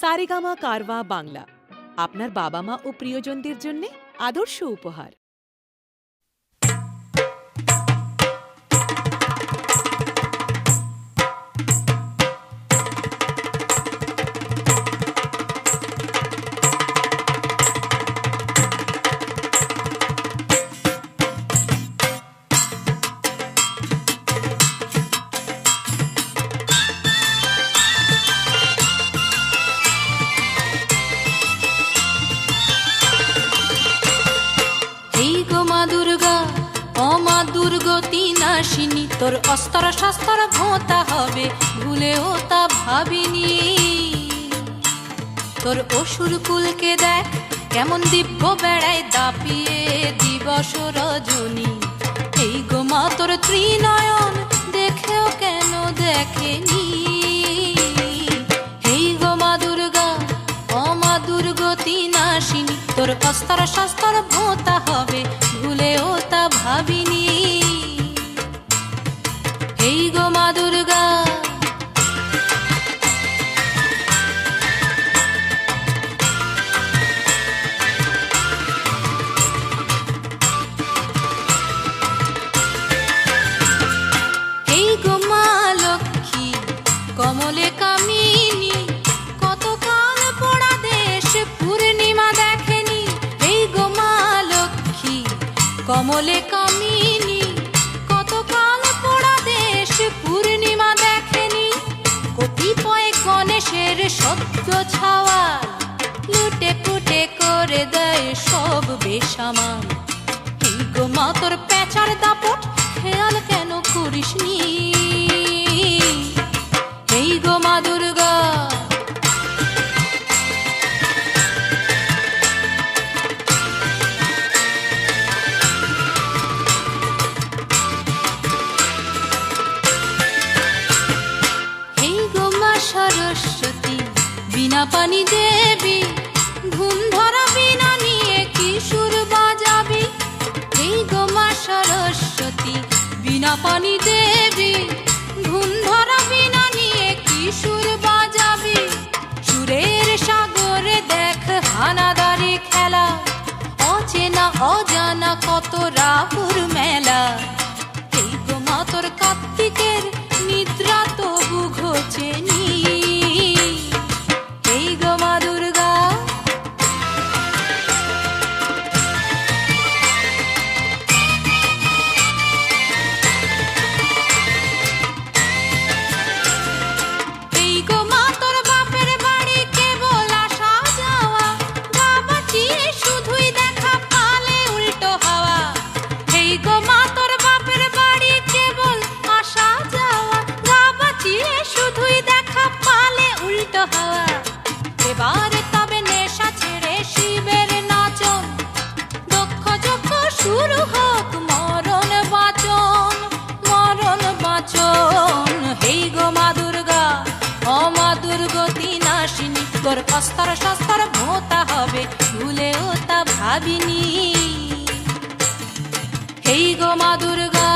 সারেগামা কারওয়া বাংলা আপনার বাবা মা ও প্রিয়জনদের জন্য আদর্শ উপহার। দুর্গতি নাশিনী তোর অস্ত্র শাস্ত্র ভোঁতা হবে, ভুলেও তা ভাবিনি। তোর অসুর কুলকে দেখ কেমন দিব্য বেড়ায় দাপিয়ে দিবস রজনী। এই গো মা তোর ত্রিনয়ন দেখেও কেন দেখেনি। এই গো মা দুর্গা অমা দুর্গতি নাশিনী তোর অস্ত্র শাস্ত্র ভোঁতা হবে, ভুলেও তা ভাবিনি। এই গো মা দুর্গা এই গো মা লক্ষ্মী কমলে কামিনী, কতকাল পোড়া দেশ পূর্ণিমা দেখেনি। এই গো মা লক্ষ্মী কমলে কামিনী, কতকাল পোড়া দেশ পূর্ণিমা দেখেনি। কতিপয় গণেশের সদ্য ছাওয়া লুটে পুটে করে দেয় সব বেসামাল। এই গো মা তোর পেঁচার দাপট খেয়াল কেন করিসনি। এই গো মা দুর্গা সরস্বতী বিনা পানি দেবী, ঘুম ধরা বিনা নিয়ে কি সুর বাজাবি। এই গো মা সরস্বতী বিনা পানি দেবী, ঘুম ধরা বিনা নিয়ে কি সুর বাজাবি। সুরের সাগরে দেখ হানাদারি খেলা, অচেনা অজানা কত রাহুর মেলা। এই গো মা তোর কার্তিকের নিদ্রা তবু ঘোচেনি। এই গো মা দুর্গা এই গো মা তোর বাপের বাড়ি কেবল আসা যাওয়া, গা বাঁচিয়ে শুধুই দেখা পালে উল্টো হাওয়া। এই গো মা তোর বাপের বাড়ি কেবল আসা যাওয়া, গা বাঁচিয়ে শুধুই দেখা পালে উল্টো হাওয়া। এবার তবে নেশা ছেড়ে শিবের নাচন, দক্ষ যক্ষ শুরু হোক মরণ বাচন, মরণ বাচন। এই গো মা দুর্গা অমা দুর্গতি নাশিনী তোর অস্ত্র শাস্ত্র ভোঁতা হবে, ভুলেও তা ভাবিনি। এই গো মা দুর্গা।